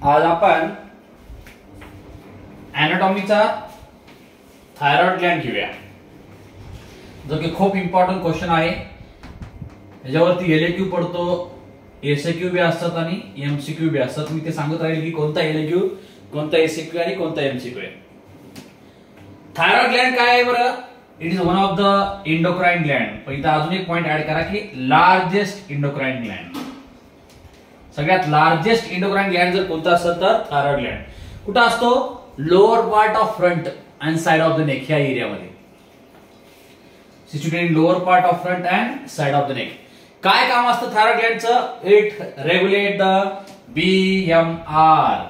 आज आपण एनाटॉमीचा thyroid Gland घेऊया, जो की खूप इम्पॉर्टंट क्वेश्चन आहे। याच्यावरती एलएक्यू पडतो, एसएक्यू बी असतात आणि एमसीक्यू बी असतात। मी ते सांगत राहील की कोणता एलएक्यू, कोणता एसएक्यू आणि कोणता एमसीक्यू आहे। थायरॉइड ग्लँड काय आहे बरं? It is one of the endocrine gland. पण इथं अजून एक पॉइंट ऍड करा की लार्जेस्ट इंडोक्राइन ग्लँड। सगळ्यात लार्जेस्ट इंडोक्राइन ग्लँड जर कोणता असेल तर थायरॉइड ग्लँड। कुठं असतो? Lower part of front and side of the neck, ह्या एरियामध्ये situated in lower part of front and side of the neck. काय काम असतं थायरॉइड ग्लँडचं? It regulate the BMR,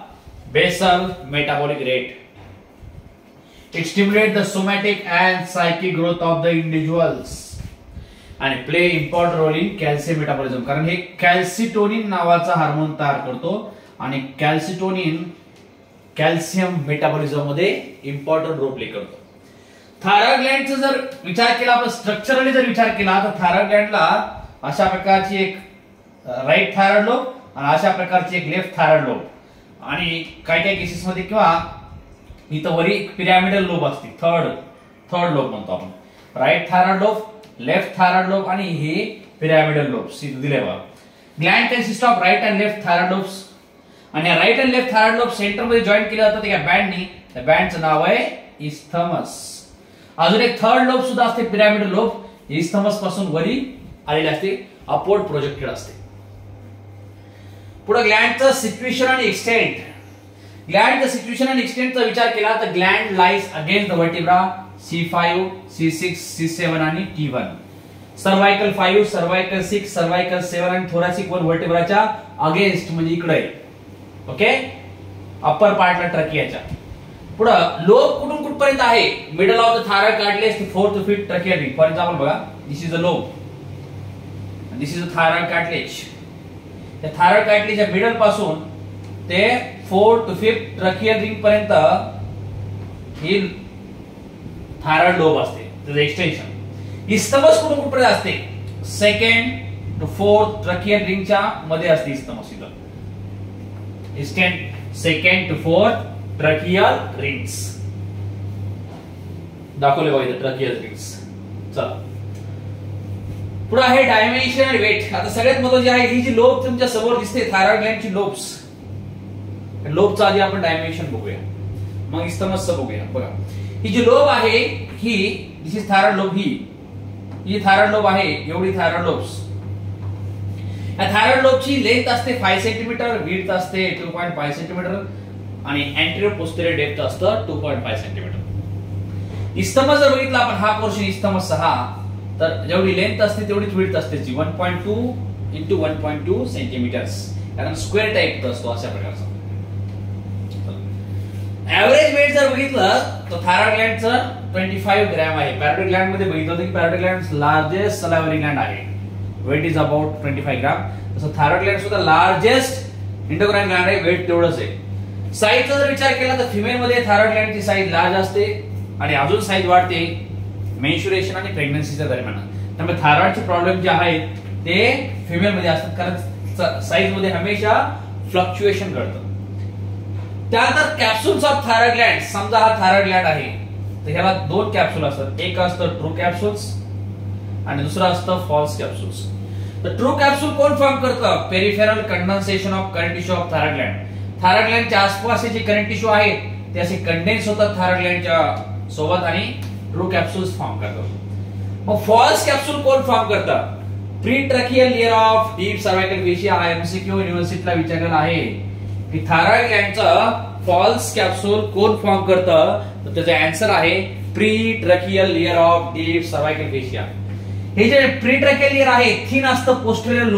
basal metabolic rate. It stimulates the somatic and psychic growth of the individuals and play important role in calcium metabolism। कारण हे कॅल्सिटोनिन नावाचा hormone तयार करतो आणि कॅल्सिटोनिन कॅल्शियम मेटाबॉलिझम मध्ये इम्पॉर्टंट रोल प्ले करतो। Thyroid ग्लँडचा जर विचार केला, आपण स्ट्रक्चरली जर विचार केला तर थायरॉइड ग्लँडला अशा प्रकारची एक राईट थायरॉइड लोब आणि अशा प्रकारची एक लेफ्ट थायरॉइड लोब, आणि काही काही केसेस मध्ये किंवा इथं वरी पिरॅमिडल लोब असते, थर्ड लोब म्हणतो आपण। Right thyroid lobe, left thyroid lobe आणि हे पिरॅमिडल लोब्स इथे दिले बघा। Gland consist of right and left thyroid lobes, आणि right and left thyroid lobe centre मध्ये जॉईन केले जातात एका बँडनी। त्या बँडचं नाव आहे इस्थमस। अजून एक थर्ड लोब सुद्धा असते, पिरॅमिडल लोब, इस्थमस पासून वरी आलेले असते, अपवर्ड प्रोजेक्टेड असते। पुढे ग्लँडचं सिच्युएशन आणि एक्सटेंट। ग्लँडचं सिच्युएशन आणि एक्सटेंटचा विचार केला तर Gland lies against the vertebra C5, C6, C7 आणि T1। सर्वायकल 5, सर्वायकल 6, सर्वायकल 7 आणि थोरॅसिक 1 वर्टिब्राच्या अगेन्स्ट, म्हणजे इकडे। ओके, अप्पर पार्टला ट्रकियाच्या। पुढे लोब कुठून कुठपर्यंत आहे? Middle of the thyroid cartilage to 4 to 5 trachea ring. For example बघा, this is a lobe, this is a thyroid cartilage. त्या थायरॉइड कार्टिलेजच्या मिडल पासून ते 4 to 5 ट्रकियल रिंग पर्यंत ही थायरॉइड लोब असते, त्याचं एक्सटेन्शन। इस्थमस कुठून कुठपर्यंत असते? 2nd to 4th ट्रकियल रिंगच्या मध्ये असते इस्थमस। इथं extent 2nd to 4th tracheal rings दाखवले बघा इथं, ट्रकियल रिंग्स। चला पुढे आहे डायमेन्शन आणि वेट। आता सगळ्यात महत्त्वाची आहे ही जी लोब तुमच्या समोर दिसते, थायरॉइड ग्लँडची लोब्स। लोबचा आधी आपण डायमेन्शन बघूया, मग इस्थमसचं बघूया। बघा, ही जी लोब आहे ही, दिस इज थायरॉइड लोब, ही थायरॉइड लोब आहे, एवढी थायरॉइड लोब्स। या थायरॉइड लोबची लेंथ असते 5 सेंटीमीटर, विड्थ असते 2.5 सेंटीमीटर आणि एंटीरियर पोस्टेरियर डेप्थ असतं 2.5 सेंटीमीटर। इस्थमस जर बघितला आपण, हा पोर्शन इस्थमसचा हा, तर जेवढी लेंथ असते तेवढीच विड्थ असते, 1.2 into 1.2 सेंटीमीटर्स, कारण स्क्वेअर टाइप असतो अशा प्रकारचा। एव्हरेज वेट जर बघितलं तर थायरॉइड ग्लँडचं 25 ग्रॅम आहे। पॅरोटिड ग्लँड मध्ये बघितलं की पॅरोटिड ग्लँड लार्जेस्ट सलायव्हरी ग्लँड आहे, वेट इज अबाउट 25 ग्रॅम। तसं थायरॉइड ग्लँड सुद्धा लार्जेस्ट इंडोक्राइन ग्लँड आहे, वेट तेवढंच आहे। साईजचा जर विचार केला तर फिमेल मध्ये थायरॉइड ग्लँडची साईज लार्ज असते आणि अजून साईज वाढते मेन्स्ट्रुएशन आणि प्रेग्नन्सीच्या दरम्यान। त्यामुळे थायरॉइडचे प्रॉब्लेम जे आहेत ते फिमेल मध्ये असतात, कारण साईज मध्ये हमेशा फ्लक्च्युएशन घडतं। त्यानंतर कॅप्सूल्स ऑफ थायरॉइड ग्लँड। समजा हा थायरॉइड ग्लँड आहे तर ह्याला 2 कॅप्सूल असतात, एक असतं ट्रू कॅप्सूल्स आणि दुसरं असतं फॉल्स कॅप्सूल्स। तर ट्रू कॅप्सूल कोण फॉर्म करतं? Peripheral condensation of current tissue of thyroid gland. Thyroid ग्लँडच्या आसपासचे जे करंट टिश्यू आहेत ते असे कंडेन्स होतात थायरॉइड ग्लँडच्या सोबत आणि ट्रू कॅप्सूल्स फॉर्म करतात। मग फॉल्स कॅप्सूल कोण फॉर्म करतं? Pre tracheal layer of deep cervical fascia. हा एमसीक्यू युनिव्हर्सिटीला विचारलेला आहे की थायरॉइड ग्लँडचं फॉल्स कॅप्सूल कोण फॉर्म करतं, तर त्याचा आन्सर आहे pre tracheal layer of deep cervical fascia. हे जे प्री ट्रकियल लेयर आहे थिन असतं पोस्टेरियर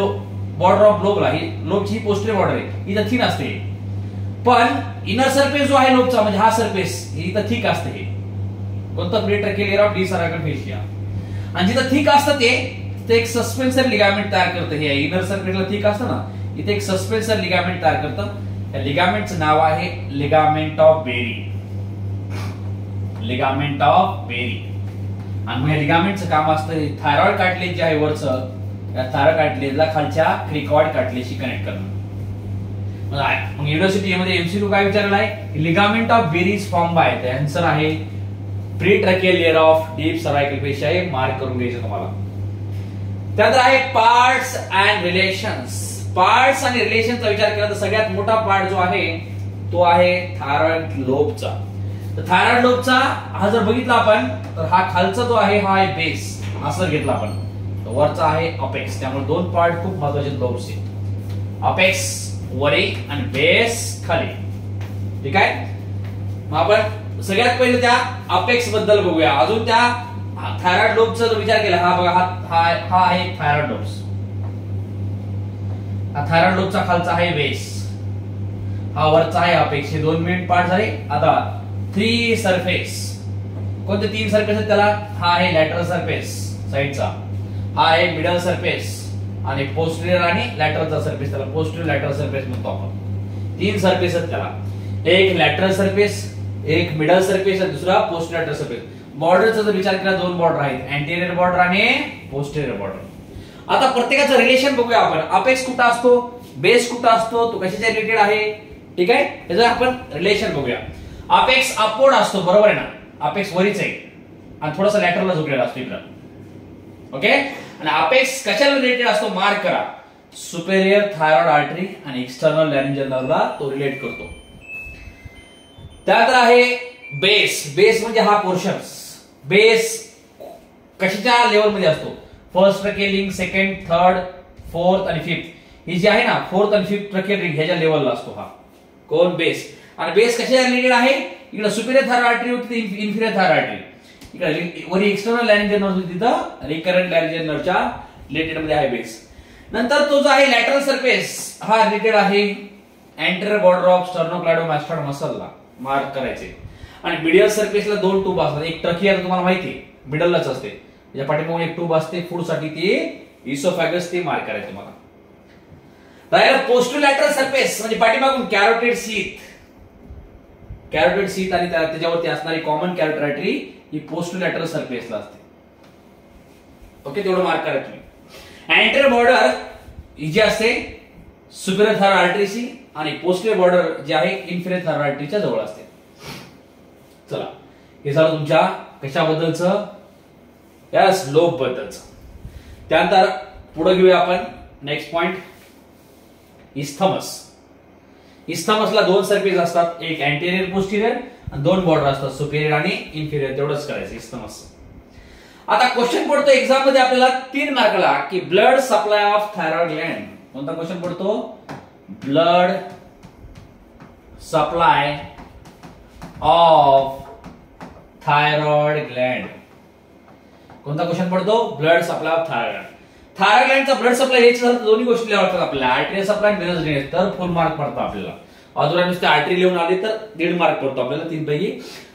बॉर्डर ऑफ लोबला, ही लोबची पोस्टेरियर बॉर्डर आहे, इथं थिन असते। पण इनर सरफेस जो आहे लोबचा, म्हणजे हा सरफेस, इथं थिक असते। हे कोणतं? Pre tracheal layer of deep cervical fascia. आणि जिथं थिक असतं ते एक सस्पेन्सर लिगामेंट तयार करतं। हे इनर सरफेसला थिक असतं ना, इथे एक सस्पेन्सर लिगामेंट तयार करतं। त्या लिगामेंटचं नाव आहे ligament of Berry, ligament of Berry. आणि मग या लिगामेंटचं काम असतं थायरॉइड कार्टिलेज जे आहे वरचं, या थायरॉइड कार्टिलेजला खालच्या क्रिकॉइड कार्टिलेजशी कनेक्ट करणं। मग युनिव्हर्सिटी मध्ये एमसीक्यू काय विचारला आहे, लिगामेंट ऑफ बेरीज फॉर्म बाय, तर आन्सर आहे pre tracheal layer of deep cervical पेशी आहे, मार्क करून घ्यायचं तुम्हाला. त्यानंतर आहे पार्ट्स अँड रिलेशन्स. पार्ट्स आणि रिलेशनचा विचार केला तर सगळ्यात मोठा पार्ट जो आहे तो आहे थायरॉइड लोबचा. तर थायरॉइड लोबचा हा जर बघितला आपण तर हा खालचा जो आहे हा आहे बेस, असं घेतला आपण, वरचा आहे अपेक्स. त्यामुळे दोन पार्ट खूप महत्वाचे लोब्सचे, अपेक्स वरी आणि बेस खाली. ठीक आहे. मग आपण सगळ्यात पहिले त्या अपेक्स बद्दल बघूया. अजून त्या थायरॉइड लोबचा जर विचार केला, हा बघा हा आहे थायरॉइड लोब्स. हा थायरॉइड लोबचा खालचा आहे बेस, हा वरचा आहे अपेक्स. हे दोन मेन पार्ट झाले. आता थ्री सरफेस, कोणते तीन सरफेस आहेत त्याला, हा आहे लॅटरल सरफेस साइडचा, हा आहे मिडल सरफेस आणि पोस्टेरियर आणि लॅटरलचा सरफेस, त्याला पोस्टेरियर लॅटरल सरफेस म्हणतो आपण. तीन सरफेस आहेत त्याला, एक लॅटरल सरफेस, एक मिडल सरफेस आणि दुसरा पोस्टेरियर लॅटरल सरफेस. बॉर्डरचा जर विचार केला दोन बॉर्डर आहेत, अँटेरियर बॉर्डर आणि पोस्टेरियर बॉर्डर. आता प्रत्येकाचं रिलेशन बघूया आपण. अपेक्स कुठं असतो, बेस कुठं असतो, तो कशाच्या रिलेटेड आहे. ठीक आहे, याचं आपण रिलेशन बघूया. अपेक्स अपवर्ड असतो, बरोबर आहे ना, अपेक्स वरीच आहे आणि थोडासा लॅटरलला झुकलेला असतो इकडं. ओके. आणि अपेक्स कशाला रिलेटेड असतो, मार्क करा, सुपेरियर थायरॉइड आर्टरी आणि एक्सटर्नल लॅरिंजियल नर्वला तो रिलेट करतो. त्यानंतर आहे बेस. बेस म्हणजे हा पोर्शन. बेस कशाच्या लेवल मध्ये असतो, first tracheal ring, second, third, fourth आणि फिफ्थ. ही जी आहे ना फोर्थ आणि फिफ्थ ट्रॅकियल रिंग ह्याच्या लेवलला असतो हा कोण, बेस. आणि बेस कशाच्या रिलेटेड आहे, इकडे सुपेरियर थायरॉइड आर्टरी होती, इन्फिरियर थायरॉइड आर्टरी, इकडे वरी एक्सटर्नल लॅरिंजियल नर्व होती, तिथं रिकरंट लॅरिंजियल नर्वच्या रिलेटेड मध्ये आहे बेस. नंतर तो जो आहे लॅटरल सरफेस, हा रिलेटेड आहे अँटेरियर बॉर्डर ऑफ स्टर्नोक्लेडोमास्टॉइड मसलला, मार्क करायचे. आणि मिडियल सरफेसला दोन ट्यूब असतात, एक ट्रकिया तुम्हाला माहिती आहे मिडललाच असते, त्याच्या पाठीमागे एक ट्यूब असते फूड साठी, ती इसोफॅगस, ते मार्क करायचं तुम्हाला. राहिला पोस्टेरियर लॅटरल सरफेस म्हणजे पाठीमागून कॅरोटिड सीथ, कॅरोटिड सीथ आणि त्याच्यावरती असणारी कॉमन कॅरोटिड आर्टरी ही पोस्टेरियर लॅटरल सरफेसला असते. ओके, तेवढं मार्क करा तुम्ही. अँटेरियर बॉर्डर ही जी असते सुपेरियर थायरॉइड आर्टरीची आणि पोस्टेरियर बॉर्डर जे आहे इन्फिरियर थायरॉइड आर्टरीच्या जवळ असते. चला, हे झालं तुमच्या कशाबद्दलचं, यस, लोब बद्दलचं. त्यानंतर पुढे घेऊया आपण नेक्स्ट पॉइंट, इस्थमस. इस्थमसला दोन सरफेस असतात, एक अँटेरियर पोस्टेरियर आणि दोन बॉर्डर असतात, सुपेरियर आणि इन्फिरियर. तेवढंच करायचं इस्थमस. आता क्वेश्चन पडतो एक्झाम मध्ये आपल्याला 3 मार्कला की blood supply of thyroid gland. कोणता क्वेश्चन पडतो, blood supply of thyroid gland. कोणता क्वेश्चन पडतो, blood supply of thyroid. Thyroid ग्लँडचा ब्लड सप्लाय यायचं झालं दोन्ही गोष्टी लिहाव्या आपल्याला, आर्टरी सप्लाय आणि व्हेनस ड्रेनेज, तर फुल मार्क पडतो आपल्याला. अजून नुसते आर्टरी लिहून आले तर 1.5 मार्क पडतो आपल्याला 3 पैकी,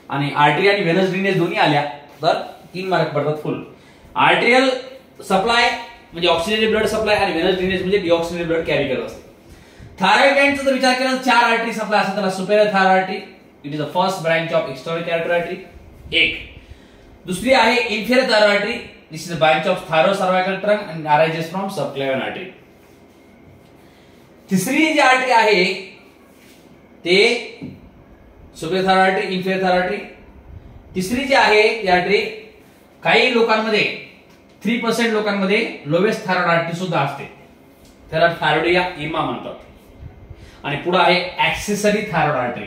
आणि आर्टरी आणि व्हेनस ड्रेनेज दोन्ही आल्या तर 3 मार्क पडतात फुल. आर्टेरियल सप्लाय म्हणजे ऑक्सिजन ब्लड सप्लाय आणि व्हेनस ड्रेनेज म्हणजे डिऑक्सिजन ब्लड कॅरी करत असते. थायरॉइड ग्लँडचा जर विचार केला तर 4 आर्टरी सप्लाय असतात त्याला. Superior thyroid artery, it is the first branch of external carotid artery, एक. दुसरी आहे inferior thyroid artery, this is the branch of thyrocervical trunk and arises from subclavian artery. तिसरी जी आर्टरी आहे ते superior thyroid artery, inferior thyroid artery. तिसरी जी आहे ती artery काही लोकांमध्ये 3% लोकांमध्ये लोवेस्ट थायरॉइड आर्टरी सुद्धा असते, त्याला थायरॉइडिया इमा म्हणतात. आणि पुढे आहे ऍक्सेसरी थायरॉइड आर्टरी,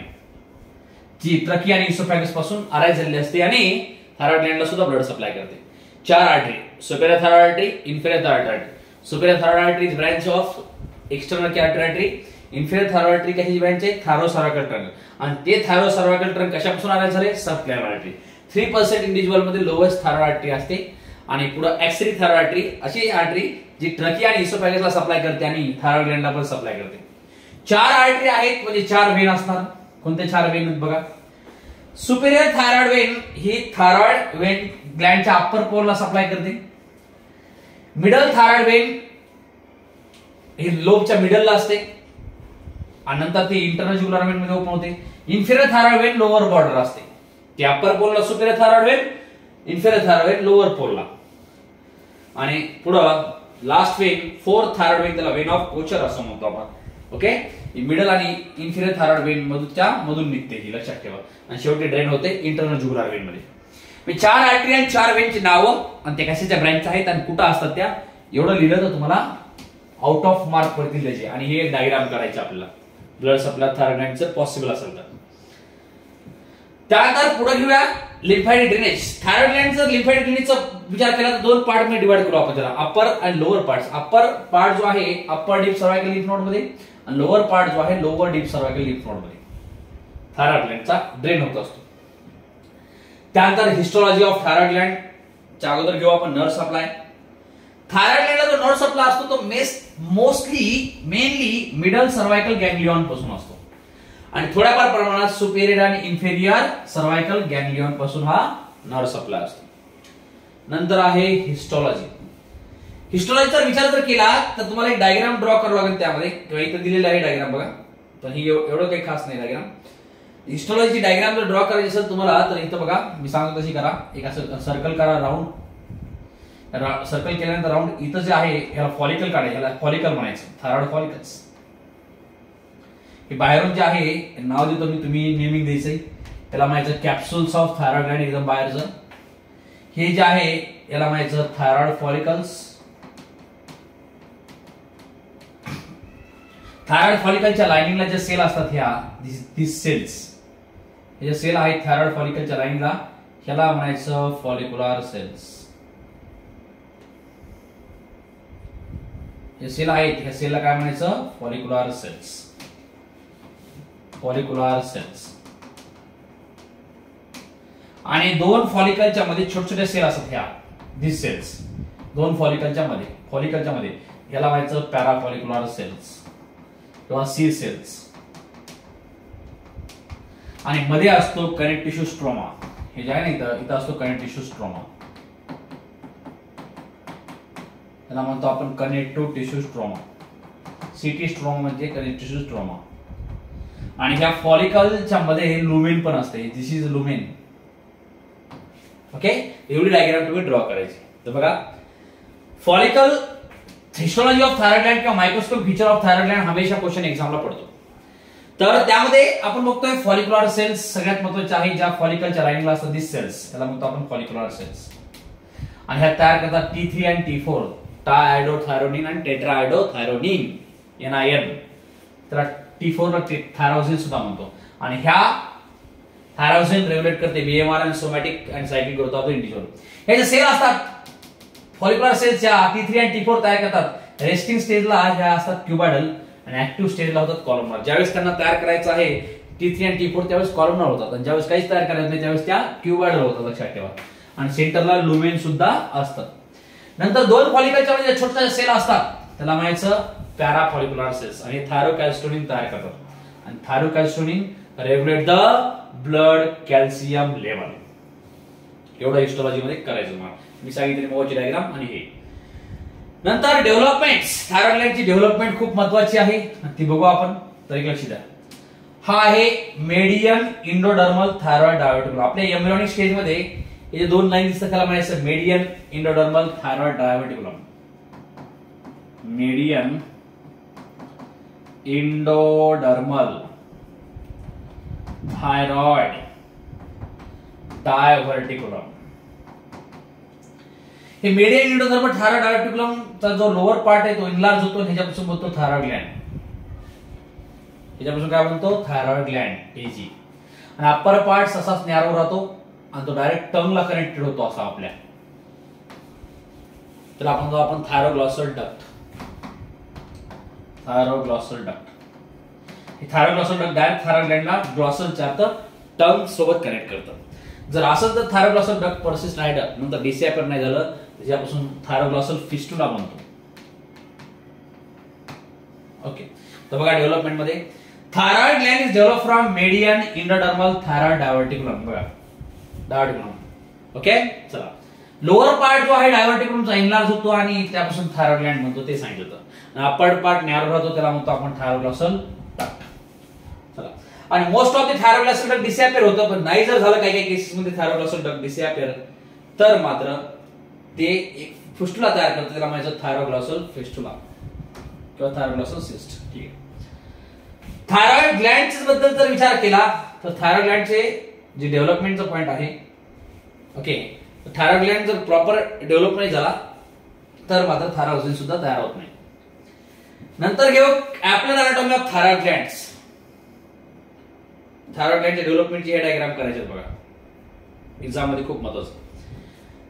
जी ट्रकिया आणि इसोफॅगस पासून अराइज झालेली असते आणि थायरॉइड ग्लँडला सुद्धा ब्लड सप्लाय करते. 4 artery, superior thyroid artery, inferior thyroid artery. Superior thyroid artery is branch of external carotid artery. Inferior thyroid artery कशाची ब्रांच आहे, थायरोसर्वायकल ट्रंक, आणि ते थायरोसर्वायकल ट्रंक कशापासून अराइज झाले, सबक्लेवियन आर्टरी. 3% इंडिव्हिज्युअल मध्ये लोवेस्ट थायरॉइड आर्टरी असते. आणि पुढे ऍक्सेसरी थायरॉइड आर्टरी अशी आर्टरी जी ट्रकिया आणि इसोफॅगसला सप्लाय करते आणि थायरॉइड ग्लँडला पण सप्लाय करते. 4 आर्टरी आहेत म्हणजे 4 वेन असणार. कोणते 4 वेन बघा, सुपेरियर थायरॉइड वेन ही थायरॉइड वेन ग्लँडच्या अप्पर पोलला सप्लाय करते. मिडल थायरॉइड वेन ही लोबच्या मिडलला असते आणि नंतर ती इंटरनल ज्युगुलर वेन मध्ये ओपन होते. Inferior thyroid vein lower border असते, ती अप्पर पोलला superior thyroid vein, inferior thyroid vein lower पोलला. आणि पुढे last vein fourth thyroid vein, त्याला वेन ऑफ कोचर असं म्हणतो आपण. ओके, मिडल आणि इन्फिरियर थायरॉइड वेन मधून निघते ही, लक्षात ठेवा. आणि शेवटी ड्रेन होते इंटरनल जुगुलार वेन मध्ये. 4 आर्टरी आणि 4 वेनची नावं आणि त्या कशाच्या ब्रँच आहेत आणि कुठं असतात त्या एवढं लिहिलं तर तुम्हाला आउट ऑफ मार्क पडतील त्याचे. आणि हे डायग्राम करायचे आपल्याला ब्लड सप्लाय थायरॉइड ग्लँडचं पॉसिबल असेल तर. त्यानंतर पुढे घेऊया लिम्फॅटिक ड्रेनेज. थायरॉइड ग्लँडचं लिम्फॅटिक ड्रेनेजचा विचार केला तर 2 पार्ट मध्ये डिवाइड करू आपण त्याला, अपर आणि लोअर पार्ट. अपर पार्ट जो आहे अपर डीप सर्व्हायकल लिम्फ नोड मध्ये आणि लोअर पार्ट जो आहे lower deep cervical lymph node मध्ये थायरॉइड ग्लँडचा ड्रेन होत असतो. त्यानंतर हिस्टोलॉजी ऑफ थायरॉइड ग्लँड च्या अगोदर घेऊ आपण नर्व्ह सप्लाय. थायरॉइड ग्लँडला जो नर्व्ह सप्लाय असतो तो मेनली मिडल सर्व्हायकल गॅंग्लियॉन पासून असतो आणि थोड्याफार प्रमाणात सुपेरियर आणि इन्फेरियर सर्व्हायकल गॅंग्लियॉन पासून हा नर्व्ह सप्लाय असतो. नंतर आहे हिस्टोलॉजी. हिस्टोलॉजीचा विचार जर केला तर तुम्हाला एक डायग्राम ड्रॉ करावं लागेल त्यामध्ये, किंवा इथं दिलेला आहे डायग्राम बघा, पण ही एवढं काही खास नाही डायग्राम. हिस्टोलॉजी डायग्राम जर ड्रॉ करायची असेल तुम्हाला तर इथं बघा मी सांगतो तशी करा. एक असं सर्कल करा, राऊंड सर्कल केल्यानंतर राऊंड इथं जे आहे याला फॉलिकल काढायचं, याला फॉलिकल म्हणायचं, थायरॉइड फॉलिकल्स. हे बाहेरून जे आहे नाव देतो मी, तुम्ही नेमिंग द्यायचंय. याला म्हणायचं कॅप्सूल्स ऑफ थायरॉइड ग्लँड एकदम बाहेरचं. हे जे आहे याला म्हणायचं थायरॉइड फॉलिकल्स. थायरॉइड फॉलिकलच्या लाइनिंगला जे सेल असतात ह्या दिस सेल्स, हे जे सेल आहेत थायरॉइड फॉलिकलच्या लाइनिंगला ह्याला म्हणायचं फॉलिक्युलर सेल्स. हे सेल आहेत ह्या सेलला काय म्हणायचं फॉलिक्युलर सेल्स. Follicular cells. आणि 2 फॉलिकलच्या मध्ये छोटे छोटे सेल असतात ह्या दिस सेल्स. 2 फॉलिकलच्या मध्ये ह्याला म्हणायचं पॅराफॉलिक्युलर सेल्स किंवा सी सेल्स. आणि मध्ये असतो कनेक्टिव्ह टिश्यू स्ट्रोमा. हे जे आहे ना इथं असतो कनेक्टिव्ह टिश्यू स्ट्रोमा, त्याला म्हणतो आपण connective tissue stroma. CT stroma म्हणजे कनेक्टिव्ह टिश्यू स्ट्रोमा. आणि ह्या फॉलिकलच्या मध्ये लुमेन पण असते. This is lumen. ओके, एवढी डायग्राम तुम्ही ड्रॉ करायची. तर बघा follicle, histology of thyroid gland किंवा microscope feature of thyroid gland हमेशा क्वेश्चन एक्झामला पडतो. तर त्यामध्ये आपण बघतोय फॉलिक्युलर सेल्स सगळ्यात महत्त्वाचे आहे, ज्या फॉलिकलच्या लाइनला असतात दिस सेल्स, त्याला म्हणतो आपण फॉलिक्युलर सेल्स. आणि ह्या तयार करतात T3 आणि T4 टायआयडोथायरोनिन आणि टेट्राआयडोथायरोनिन NIN. त्याला T4 ला थायरोसिन सुद्धा म्हणतो. आणि ह्या थायरोसिन रेग्युलेट करते BMR आणि सोमॅटिक आणि cyclic growth of the individual. हे जे सेल असतात फॉलिक्युलर सेल्सच्या T3 आणि T4 तयार करतात. रेस्टिंग स्टेजला ह्या असतात क्युबायडल आणि ऍक्टिव्ह स्टेजला होतात कॉलमनर. ज्यावेळेस त्यांना तयार करायचं आहे T3 आणि T4 त्यावेळेस कॉलमनर होतात आणि ज्यावेळेस काहीच तयार करायचं नाही त्यावेळेस त्या क्युबायडल होतात, लक्षात ठेवा. आणि सेंटरला लुमेन सुद्धा असतात. नंतर 2 फॉलिकलच्या मध्ये छोटे सेल असतात त्याला म्हणायचं पॅराफॉलिक्युलर सेल्स. आणि थायरोकॅल्सिटोनिन तयार करतात. आणि thyrocalcitonin regulate the blood calcium level. एवढं हिस्टोलॉजी मध्ये करायचं. मी सांगितले मोची डायग्राम. आणि हे नंतर डेव्हलपमेंट, थायरॉइड ग्लँडची डेव्हलपमेंट खूप महत्वाची आहे, ती बघू आपण. तर एक लक्ष द्या, हा आहे मेडियन इंडोडर्मल थायरॉइड डायव्हर्टिक्युलम. आपल्या एम्ब्रियोनिक स्टेज मध्ये हे जे 2 लाईन दिसतात त्याला म्हणायचं median endodermal thyroid diverticulum. Median endodermal thyroid diverticulum. हे मेडियन इंडोडर्मल थायरॉइड डायव्हर्टिक्युलमचा जो लोअर पार्ट आहे तो इनलार्ज होतो. ह्याच्यापासून बनतो थायरॉइड ग्लँड. ह्याच्यापासून काय बनतो थायरॉइड ग्लँड AG. आणि अप्पर पार्ट असाच नॅरो राहतो आणि तो डायरेक्ट टंगला कनेक्टेड होतो असा आपल्या. तर आपण थायरोग्लॉसल डक्ट. थायरोग्लॉसल डक्ट. हे थायरोग्लॉसल डक्ट डायरेक्ट थायरॉइड ग्लँडला ग्लॉसलच्या टंग सोबत कनेक्ट करतं. जर असं तर थायरोग्लॉसल डक्ट पर्सिस्ट राहिलं नंतर डिसॅपियर नाही झालं त्याच्यापासून थायरोग्लॉसल फिस्टुला बनतो. ओके, तर बघा डेव्हलपमेंट मध्ये thyroid gland is develop from median endodermal thyroid diverticulum. बघा डायव्हर्टिक्युलम. ओके, चला लोअर पार्ट जो आहे डायव्हर्टिक्युलमचा इनलार्ज होतो आणि त्यापासून थायरॉइड ग्लँड म्हणतो ते सांगितलं होतं. आणि अपर पार्ट नॅरो राहतो त्याला म्हणतो आपण थायरोग्लॉसल डक्ट. चला, आणि मोस्ट ऑफ द थायरोग्लॉसल डक्ट डिसॅपियर होतं, पण नाही जर झालं काही काही केसेस मध्ये थायरोग्लॉसल डक्ट डिसॅपियर तर मात्र ते एक फिस्टुला तयार करतं. त्याला म्हणायचं थायरोग्लॉसल फिस्टुला किंवा थायरोग्लॉसल सिस्ट. ठीक आहे. थायरॉइड ग्लँड बद्दल जर विचार केला तर थायरॉइड ग्लँडचे जे डेव्हलपमेंटचा पॉइंट आहे, ओके, थायरॉइड ग्लँड जर प्रॉपर डेव्हलप नाही झाला तर मात्र थायरॉक्सिन सुद्धा तयार होत नाही. नंतर घेऊ applied anatomy of thyroid glands. Thyroid ग्लँडच्या डेव्हलपमेंटची हे डायग्राम करायचे बघा, एक्झाम मध्ये खूप महत्वाचं.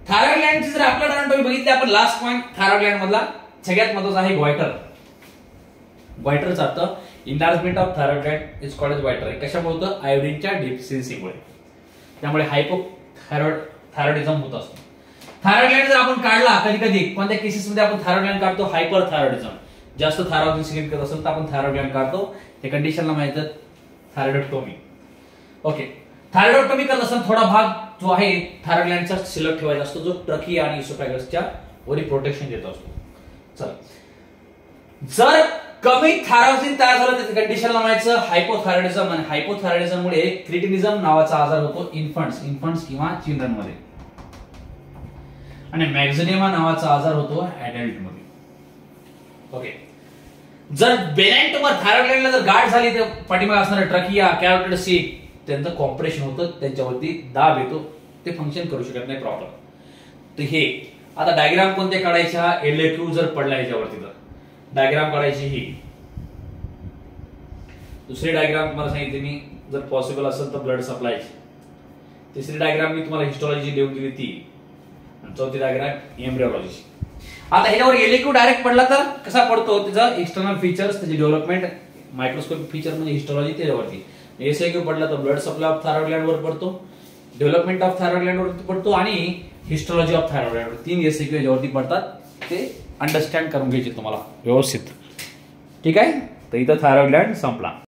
थायरॉइड ग्लँडची जर ऍपलर अनाटॉमी बघितली आपण, लास्ट पॉइंट थायरॉइड ग्लँड मधला सगळ्यात महत्वाचा आहे ग्वायटर. ग्वायटरचा अर्थ enlargement of thyroid gland is called as goitre. कशामुळे होतं? आयोडीनच्या डेफिशियन्सीमुळे. त्यामुळे हायपोथायरॉइडिझम होत असतो. थायरॉइड ग्लँड जर आपण काढला कधी कधी कोणत्या केसेस मध्ये आपण थायरॉइड ग्लँड काढतो? हायपरथायरॉइडिझम, जास्त थायरॉइड सिक्रेट करत असेल तर आपण थायरॉइड ग्लँड काढतो. त्या कंडिशनला माहिती थायरॉइडोटोमी. ओके, थायरॉइडोटोमी करत असताना थोडा भाग जो आहे थायरॉइड ग्लँडचा शिल्लक ठेवायचा असतो, जो ट्रकिया आणि इसोफॅगसच्या वरी प्रोटेक्शन देत असतो. चला, जर कमी थायरॉक्सिन तयार झालं तर कंडिशनला म्हणायचं हायपोथायरॉइडिझम. आणि हायपोथायरॉइडिझम मुळे क्रिटिनिझम नावाचा आजार होतो इन्फंट्स किंवा चिल्ड्रन मध्ये. आणि मॅक्झिनिमा नावाचा आजार होतो ऍडल्ट मध्ये. ओके, जर बेनाइन ट्यूमर थायरॉइड ग्लँडला जर गाठ झाली तर पाठीमागे असणारे ट्रकिया, कॅरोटिड सीट त्यांचं कॉम्प्रेशन होतं, त्यांच्यावरती दाब येतो, ते फंक्शन करू शकत नाही प्रॉपर. तर हे आता डायग्राम कोणते काढायचे? हा एलएक्यू जर पडला याच्यावरती तर डायग्राम काढायची ही. दुसरी डायग्राम तुम्हाला सांगितली मी, जर पॉसिबल असेल तर ब्लड सप्लायची. तिसरी डायग्राम मी तुम्हाला हिस्टोलॉजी देऊन दिली ती. आणि चौथी डायग्राम एम्ब्रियोलॉजी. आता ह्याच्यावर एलएक्यू डायरेक्ट पडला तर कसा पडतो? त्याचा एक्सटर्नल फीचर्स, त्याची डेव्हलपमेंट, मायक्रोस्कोपिक फीचर म्हणजे हिस्टोलॉजी त्याच्यावरती. एसएक्यू पडला तर blood supply of thyroid Gland वर पडतो, डेव्हलपमेंट ऑफ थायरॉइड ग्लँड वर पडतो आणि histology of thyroid Gland. 3 SAQ याच्यावरती पडतात. ते अंडरस्टँड करून घ्यायचे तुम्हाला व्यवस्थित. ठीक आहे, तर इथं थायरॉइड ग्लँड संपला.